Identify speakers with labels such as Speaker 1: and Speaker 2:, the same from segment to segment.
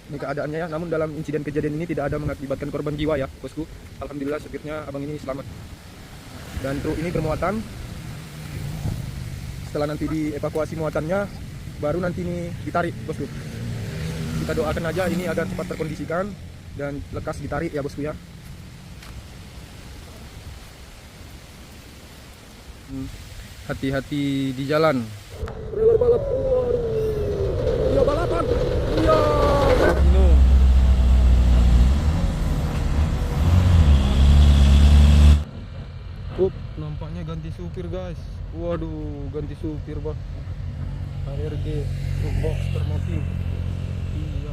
Speaker 1: Ini keadaannya ya. Namun dalam insiden kejadian ini tidak ada mengakibatkan korban jiwa ya, bosku. Alhamdulillah supirnya abang ini selamat. Dan truk ini bermuatan. Setelah nanti dievakuasi muatannya, baru nanti ini ditarik, bosku. Kita doakan aja ini agar cepat terkondisikan dan lekas ditarik ya, bosku ya. Hati-hati di jalan. Trailer balap. Waduh. Iya balapan. Iya. Nampaknya ganti supir, guys. Waduh, ganti supir, bah. ARG truk box termotif. Iya.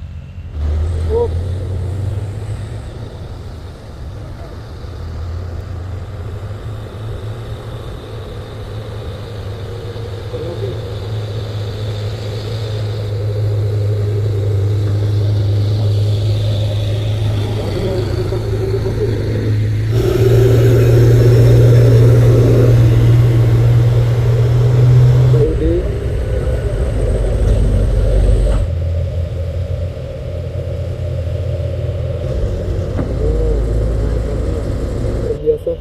Speaker 1: Biasa.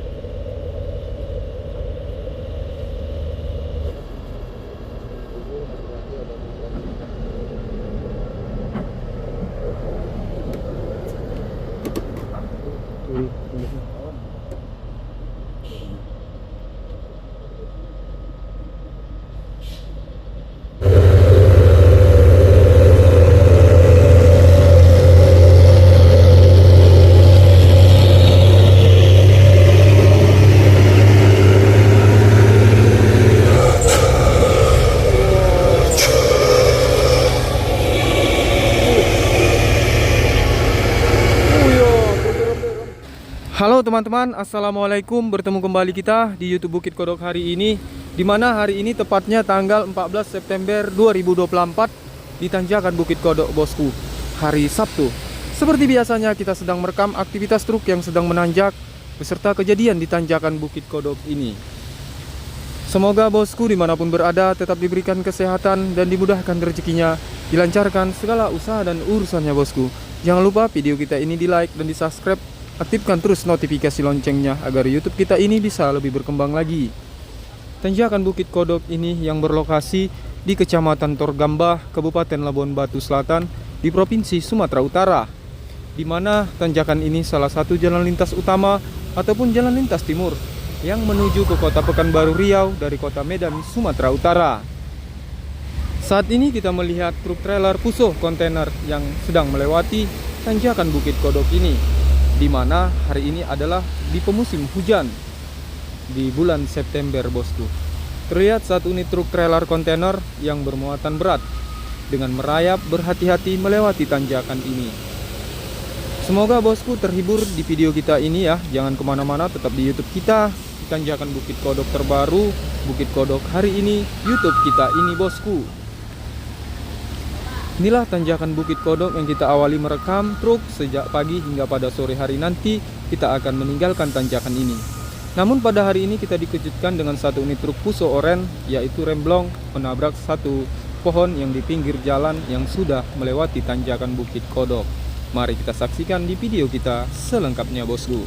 Speaker 1: Halo teman-teman, assalamualaikum. Bertemu kembali kita di YouTube Bukit Kodok hari ini, dimana hari ini tepatnya tanggal 14 September 2024 di tanjakan Bukit Kodok, bosku. Hari Sabtu. Seperti biasanya kita sedang merekam aktivitas truk yang sedang menanjak beserta kejadian di tanjakan Bukit Kodok ini. Semoga bosku dimanapun berada tetap diberikan kesehatan dan dimudahkan rezekinya, dilancarkan segala usaha dan urusannya, bosku. Jangan lupa video kita ini di like dan di subscribe. Aktifkan terus notifikasi loncengnya agar YouTube kita ini bisa lebih berkembang lagi. Tanjakan Bukit Kodok ini yang berlokasi di Kecamatan Torgambah, Kabupaten Labuan Batu Selatan, di Provinsi Sumatera Utara, di mana tanjakan ini salah satu jalan lintas utama ataupun jalan lintas timur yang menuju ke Kota Pekanbaru Riau dari Kota Medan, Sumatera Utara. Saat ini kita melihat truk trailer Fuso kontainer yang sedang melewati tanjakan Bukit Kodok ini, di mana hari ini adalah di pemusim hujan di bulan September, bosku. Terlihat satu unit truk trailer kontainer yang bermuatan berat dengan merayap berhati-hati melewati tanjakan ini. Semoga bosku terhibur di video kita ini ya. Jangan kemana-mana, tetap di YouTube kita di tanjakan Bukit Kodok terbaru, Bukit Kodok hari ini, YouTube kita ini, bosku. Inilah tanjakan Bukit Kodok yang kita awali merekam truk sejak pagi hingga pada sore hari nanti kita akan meninggalkan tanjakan ini. Namun pada hari ini kita dikejutkan dengan satu unit truk Fuso oren, yaitu remblong menabrak satu pohon yang di pinggir jalan yang sudah melewati tanjakan Bukit Kodok. Mari kita saksikan di video kita selengkapnya, bosku.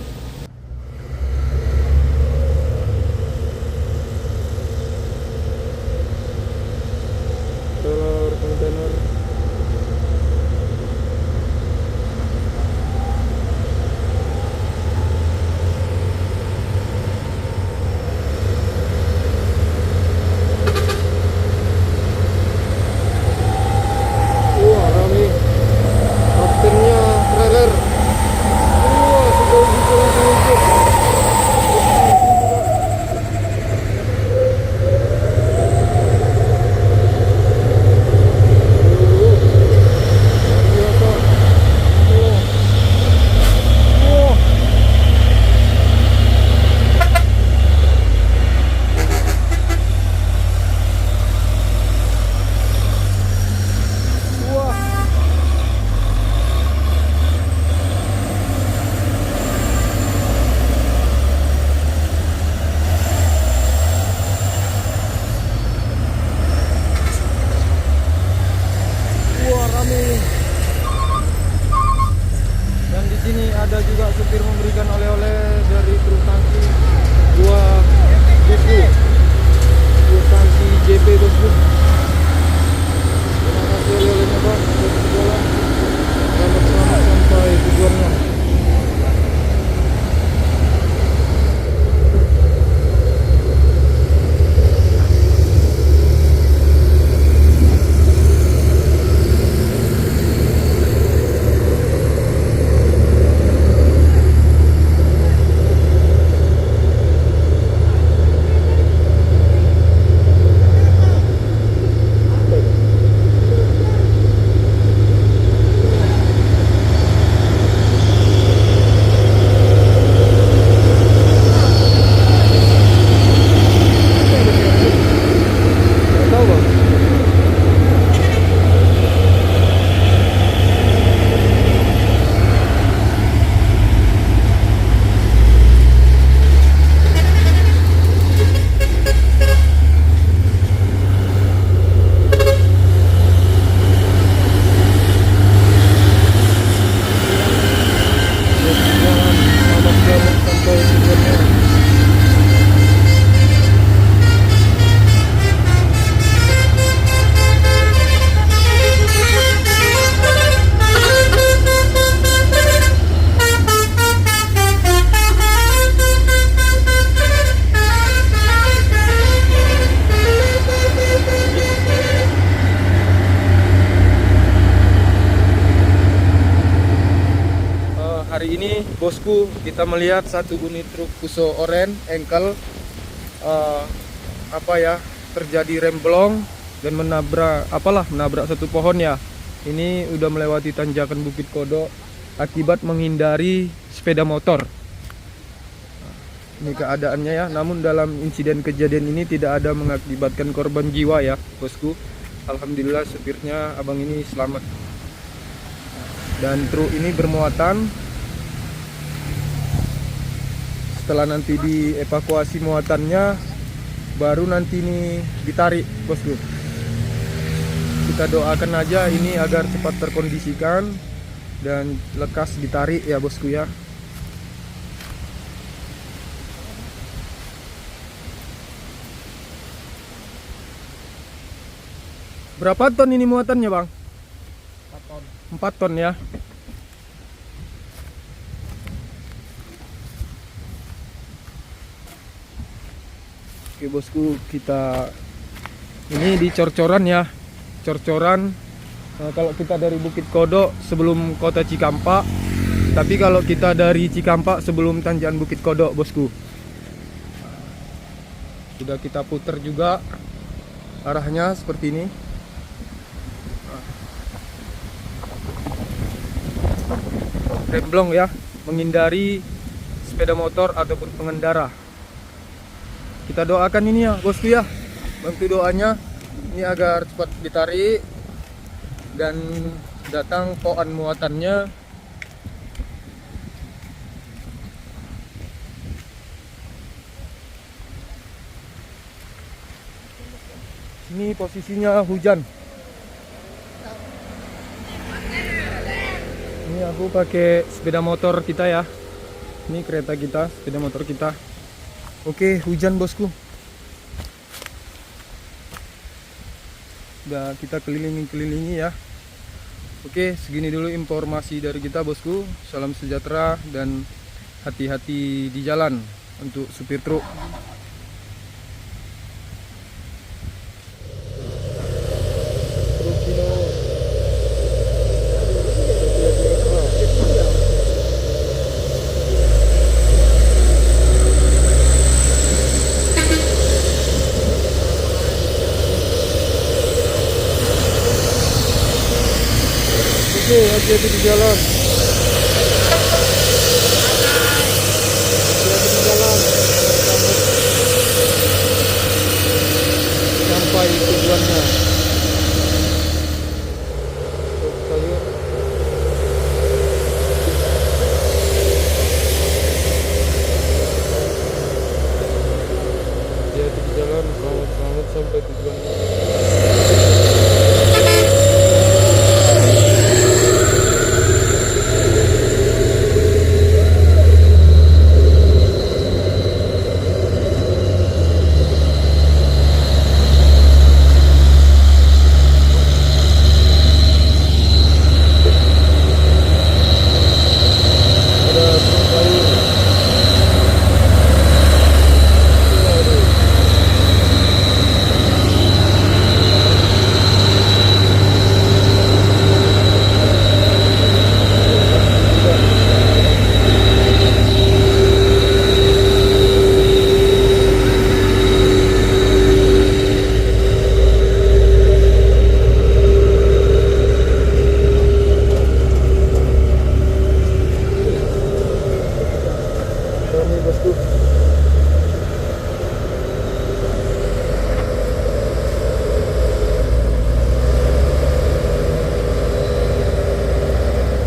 Speaker 1: Trailer kontainer. Kaptennya trailer. Sejauh gitu. ini bosku, kita melihat satu unit truk Fuso Oren engkel terjadi remblong dan menabrak satu pohon ya. Ini udah melewati tanjakan Bukit Kodok akibat menghindari sepeda motor. Ini keadaannya ya. Namun dalam insiden kejadian ini tidak ada mengakibatkan korban jiwa ya bosku. Alhamdulillah supirnya abang ini selamat. Dan truk ini bermuatan. Setelah nanti dievakuasi muatannya, baru nanti ini ditarik bosku. Kita doakan aja ini agar cepat terkondisikan dan lekas ditarik ya bosku ya. Berapa ton ini muatannya bang?
Speaker 2: 4 ton.
Speaker 1: 4 ton ya. Oke bosku, kita ini di Cor-Coran ya. Cor-Coran kalau kita dari Bukit Kodok sebelum kota Cikampak, tapi kalau kita dari Cikampak sebelum tanjakan Bukit Kodok bosku. Sudah kita putar juga arahnya seperti ini. Remblong ya, menghindari sepeda motor ataupun pengendara. Kita doakan ini ya bosku ya, bantu doanya ini agar cepat ditarik dan datang poan muatannya. Ini posisinya hujan. Ini aku pakai sepeda motor kita ya. Ini kereta kita, sepeda motor kita. Oke, hujan bosku. Udah kita kelilingi ya. Oke, segini dulu informasi dari kita bosku. Salam sejahtera dan hati-hati di jalan untuk supir truk. Oke, hati-hati di jalan. Hati-hati di jalan. Sampai tujuannya. Sayur. Hati-hati di jalan. Selamat sampai tujuannya.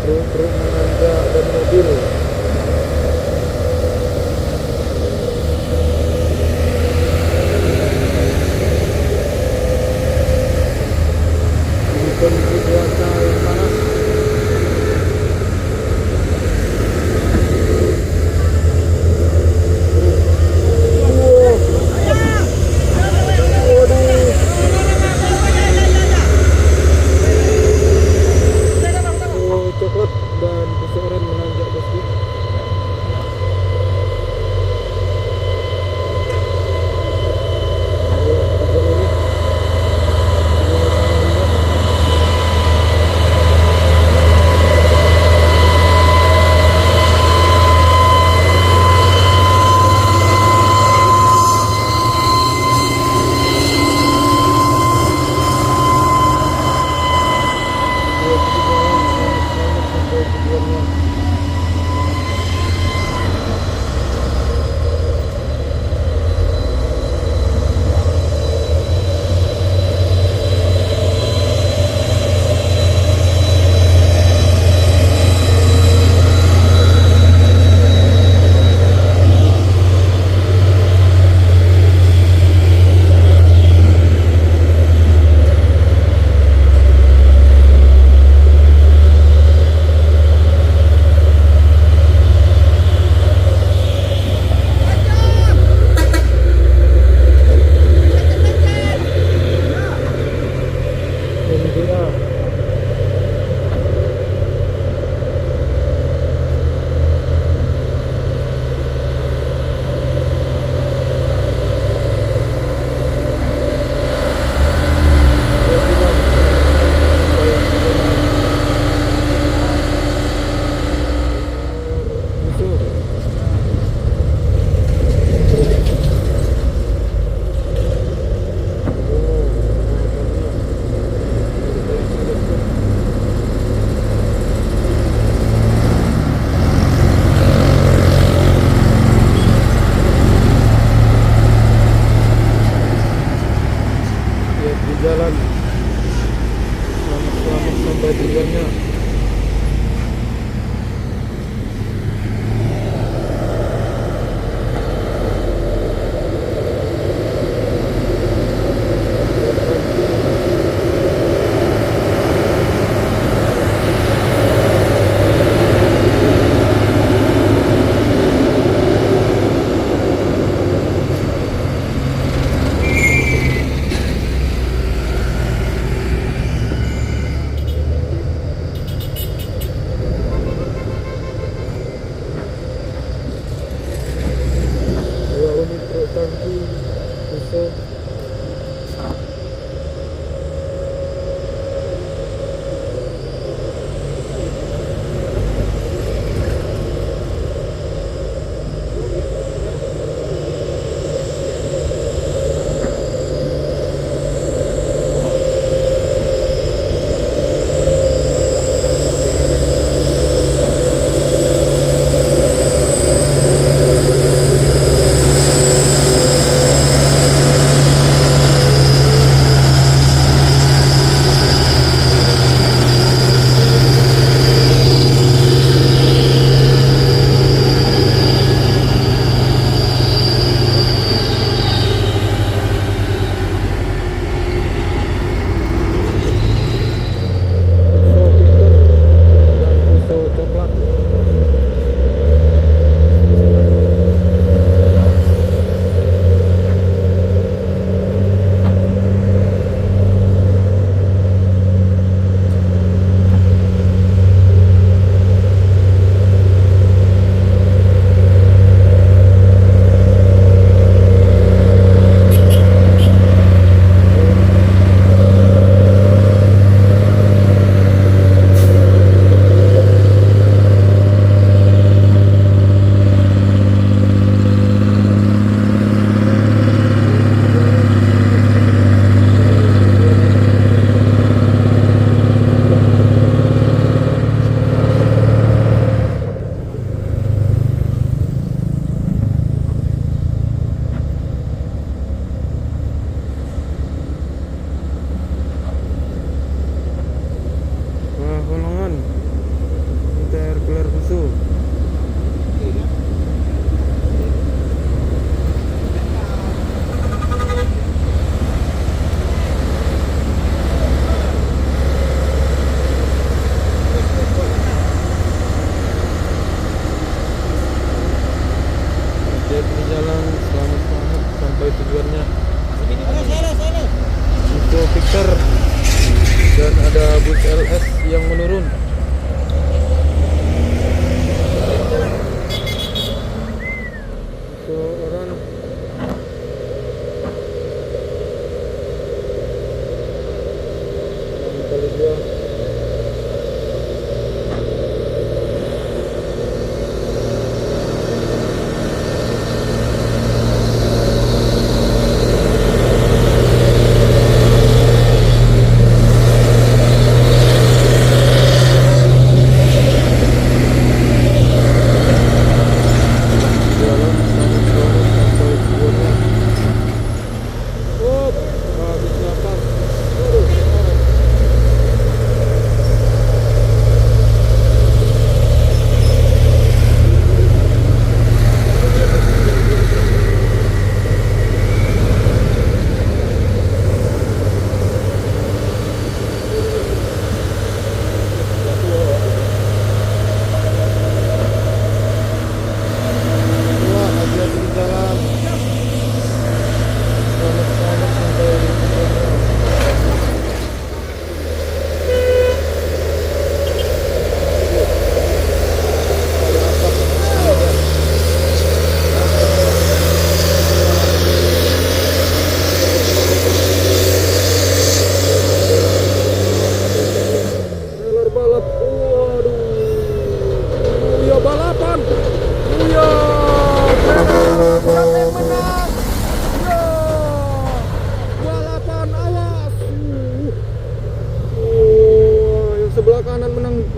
Speaker 1: Truk menanjak dan mobil. Ini kondisi cuaca yang panas. Coklat dan Fuso Oren menanjak bosku.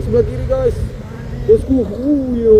Speaker 1: sebelah kiri guys. Bosku, yo.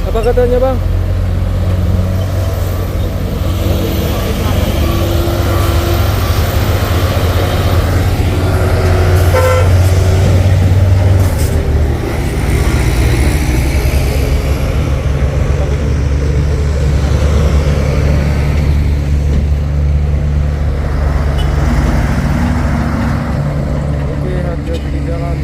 Speaker 1: Apa katanya bang? Oke, hati-hati di jalan.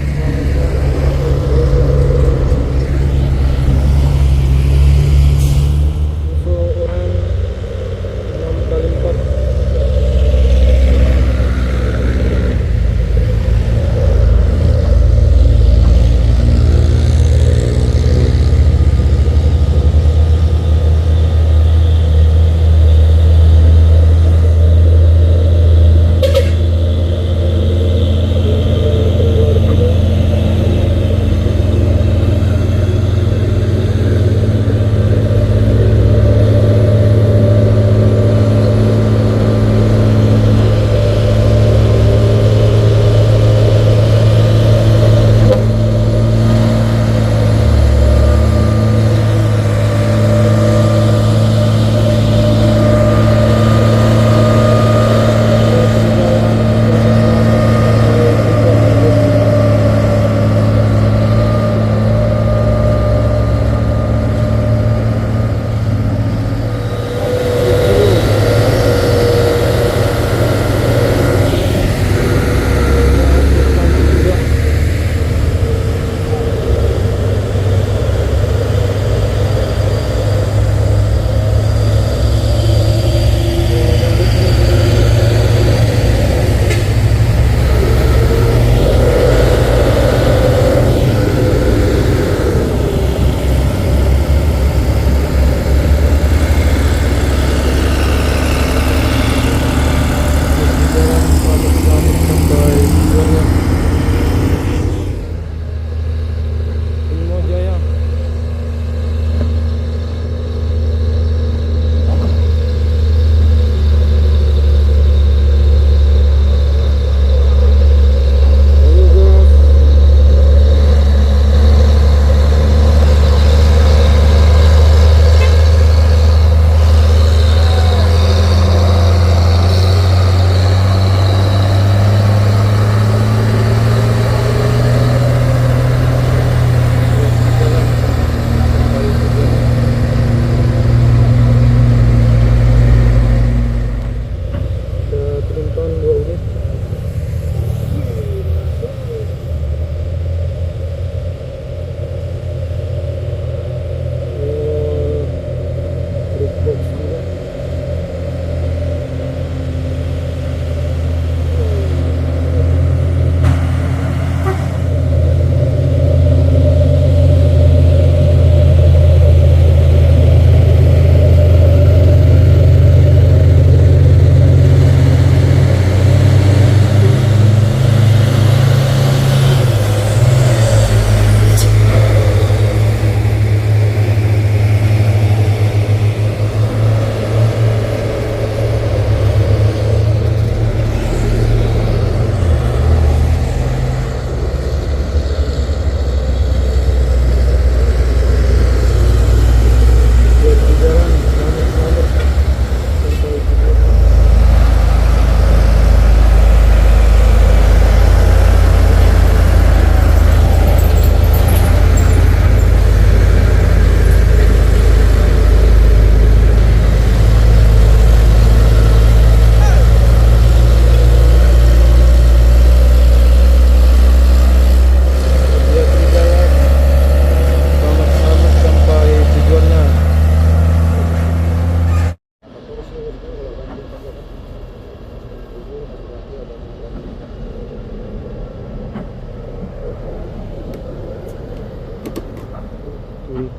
Speaker 1: Wih,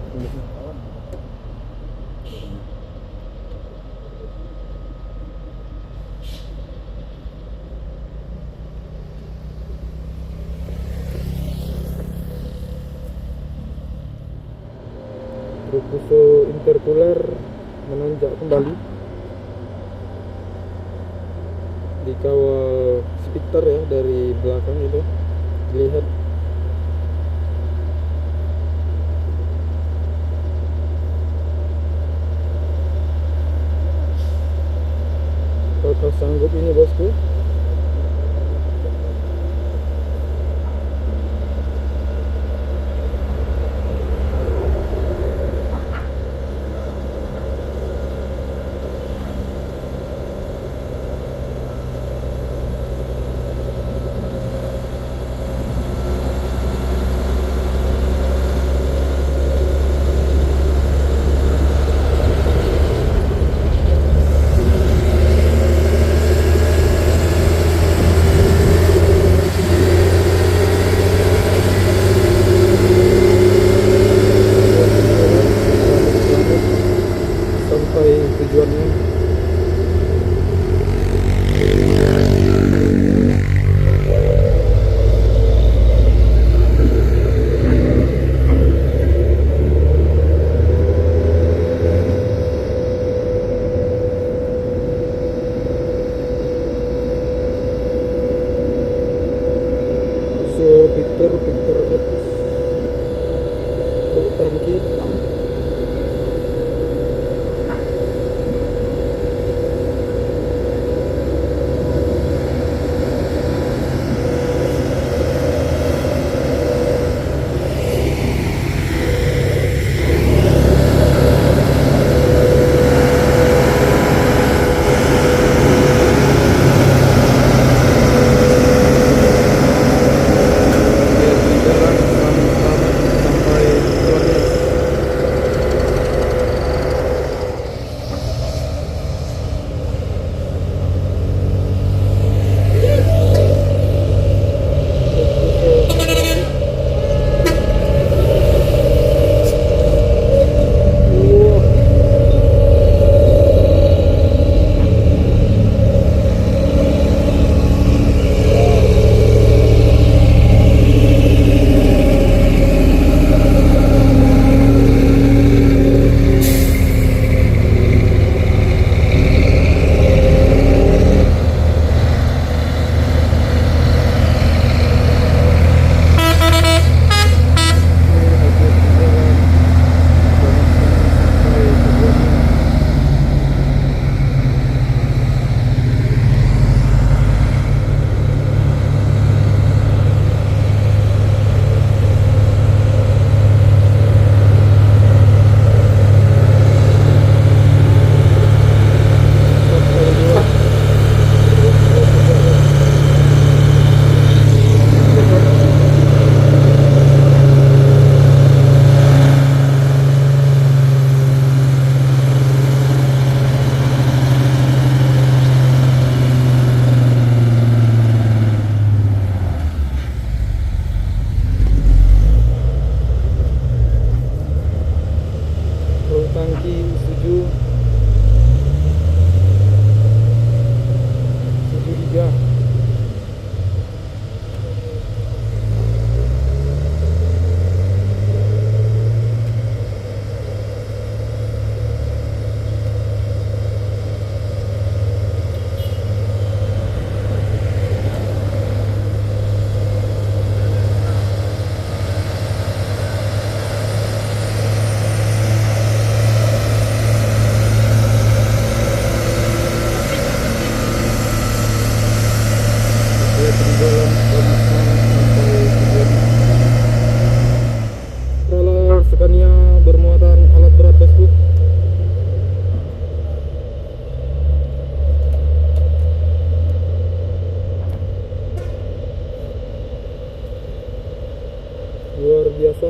Speaker 1: Rukuso intercooler menanjak kembali, dikawal speeder ya dari belakang itu dilihat. Apakah sanggup ini bosku? Sampai tujuannya. So Peter X tangki. Tangki 73. Trailer Scania bermuatan alat berat bosku. Luar biasa.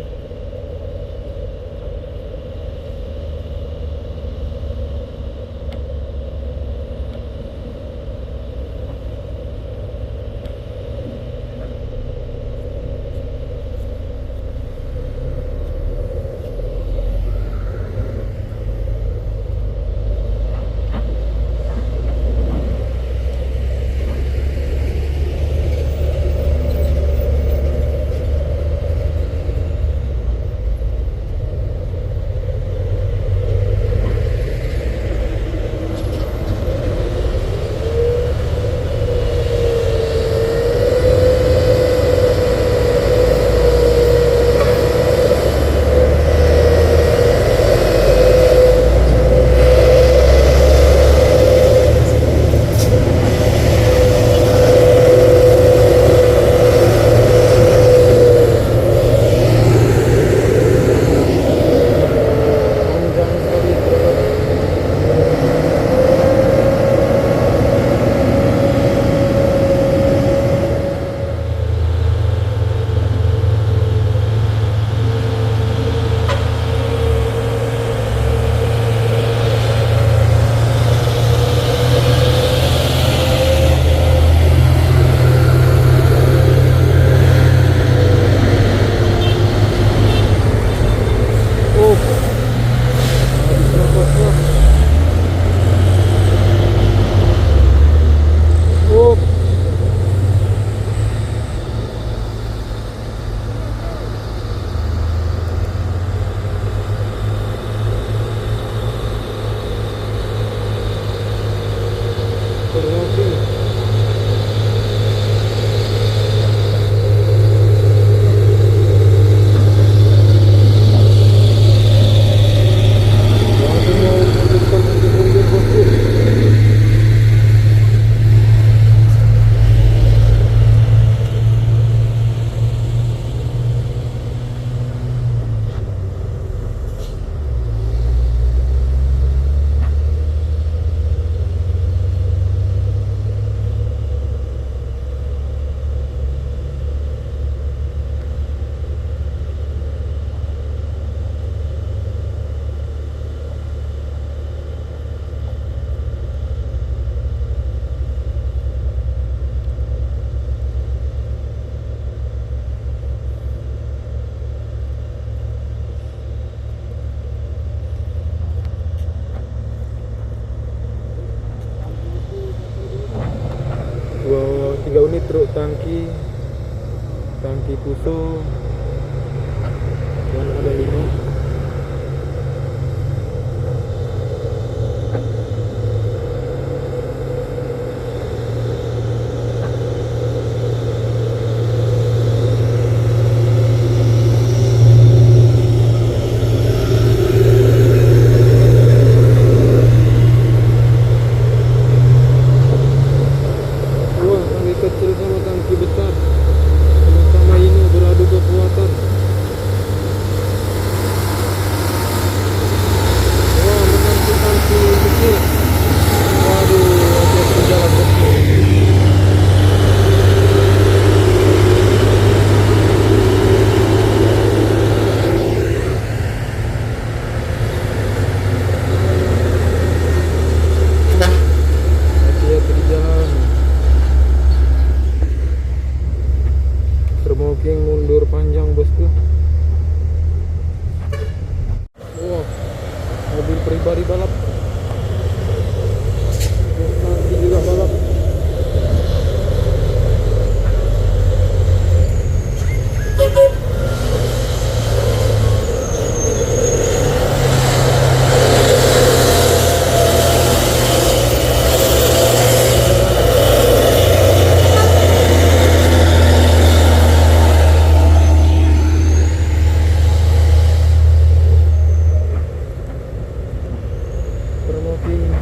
Speaker 1: lagi tangki Fuso dan ada Lino. Kecil sama tangki besar sama-sama ini beradu kekuatan. Wah, menanti tangki kecil. Waduh, hati-hati jalan bosku. Hati-hati di jalan. Smoking mundur panjang bosku. Wow, mobil pribadi balap. Nanti juga balap.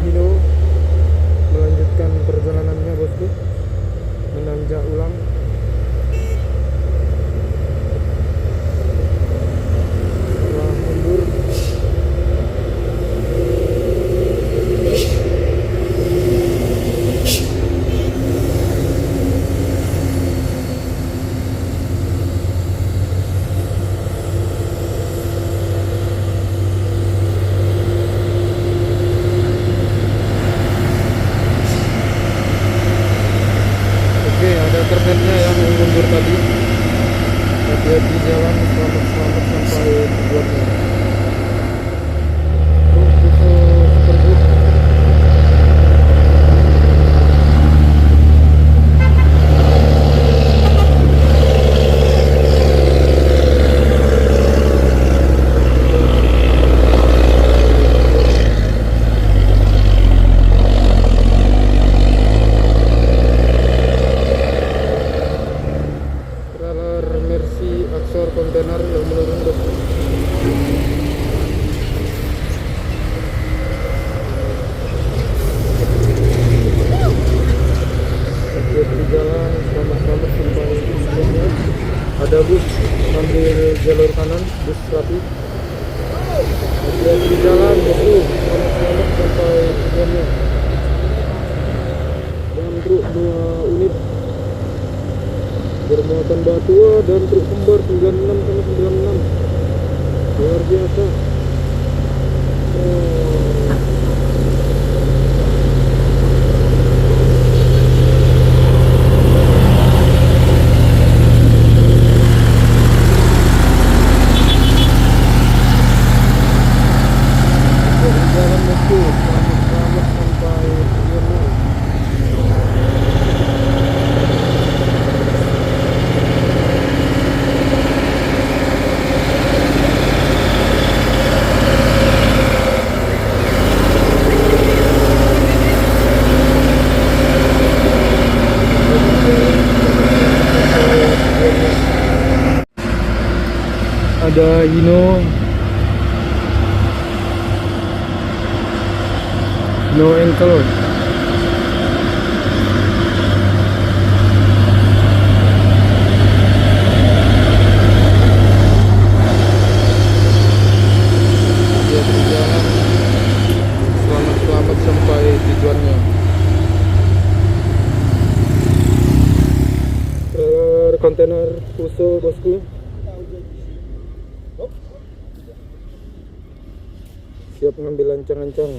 Speaker 1: Hino melanjutkan perjalanannya bosku, menanjak ulang. Setelah mundur kermennya yang mundur tadi. Hati-hati jalan, selamat sampai tujuannya. Kontainer yang menurun bosku. Hati-hati jalan, selamat sampai tujuannya. Ada bus ambil jalur kanan, bus rapi. Hati-hati jalan bosku, selamat sampai tujuannya. Dan truk 2 unit bermuatan batu dan truk kembar 96 sama 96, luar biasa. Jalan bosku, selamat sampai tujuannya. Ada Hino Enkelor. Dia berjalan selamat sampai tujuannya. Kontainer Fuso bosku. Siap ngambil ancang-ancang.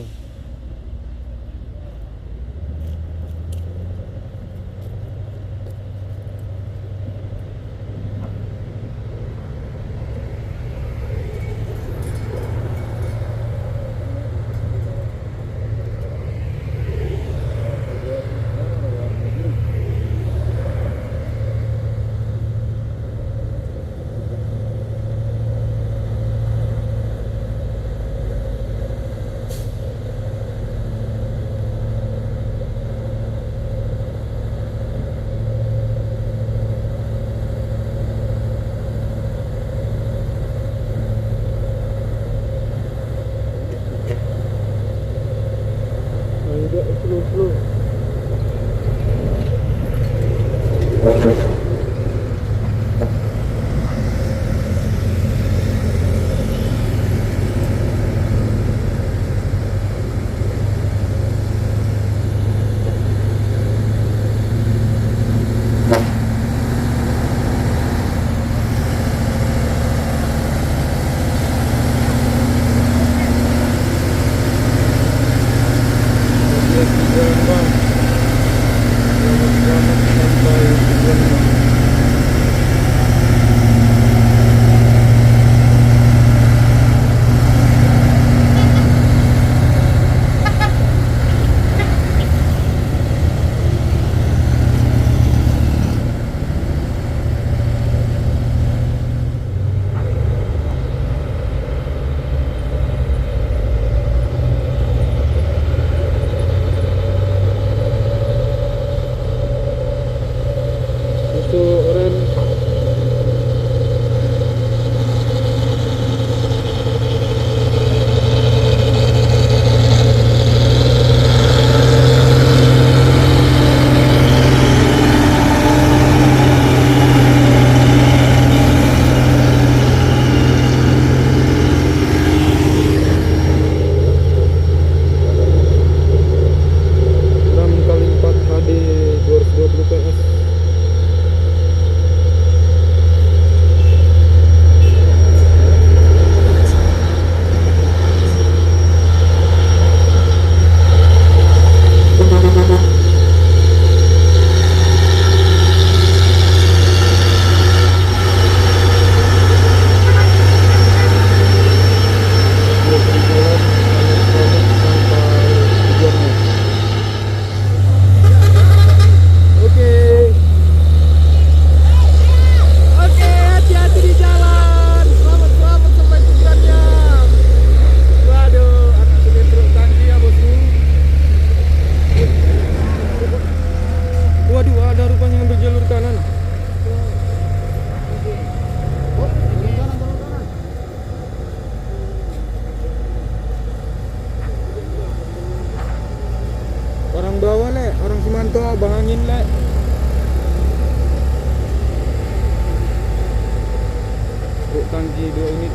Speaker 1: lagi 2 unit.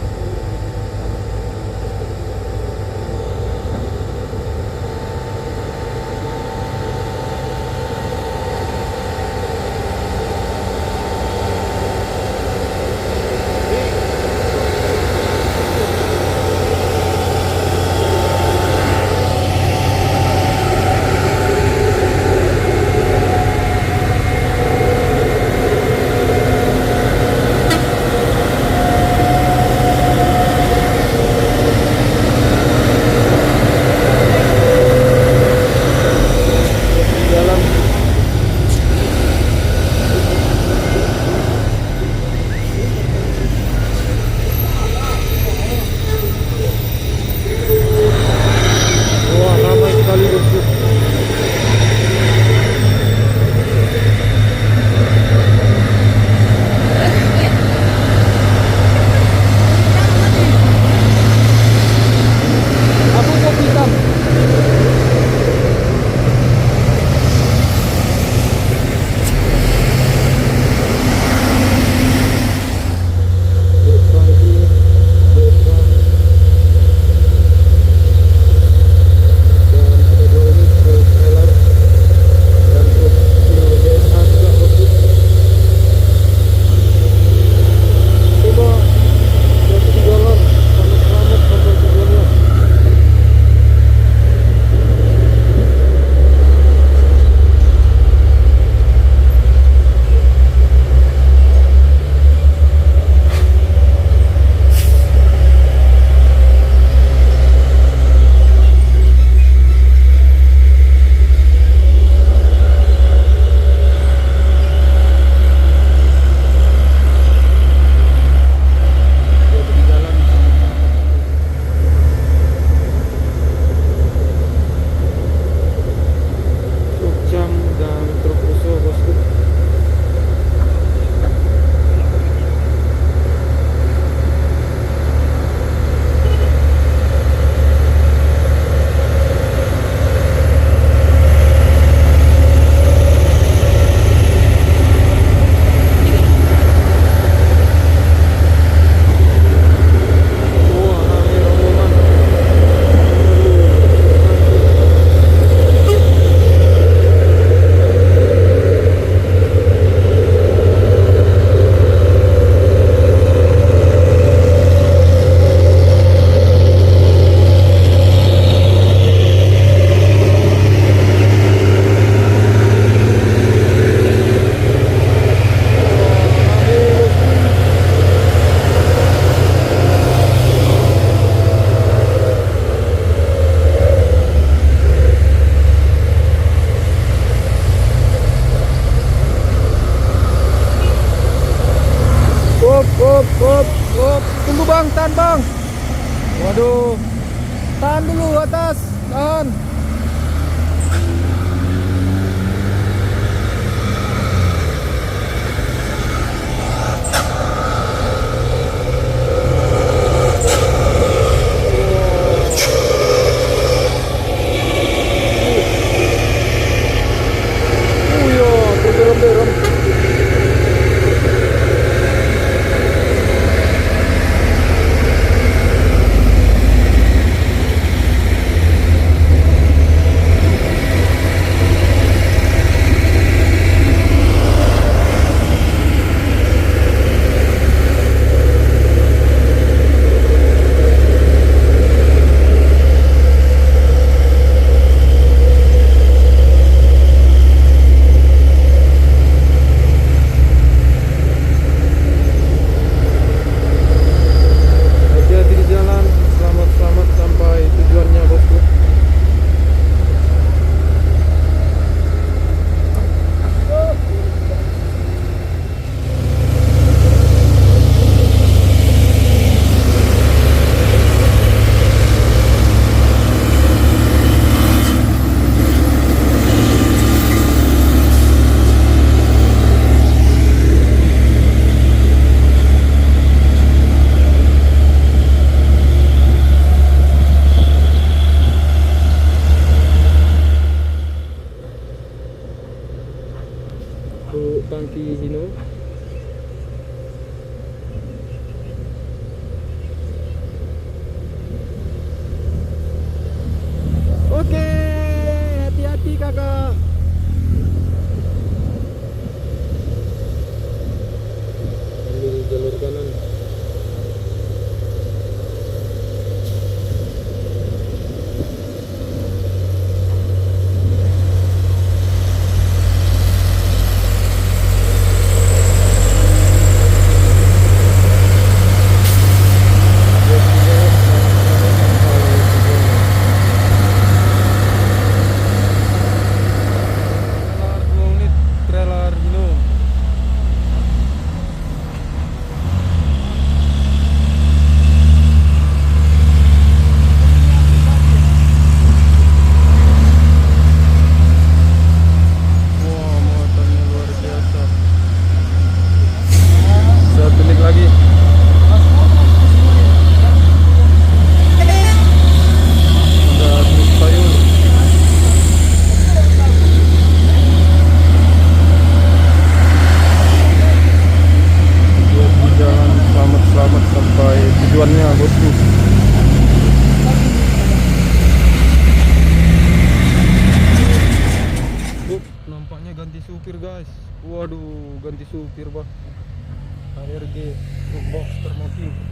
Speaker 1: Op, tunggu bang, tahan bang. Waduh, tahan dulu atas, tahan. supir bah. HRG truk box termoki.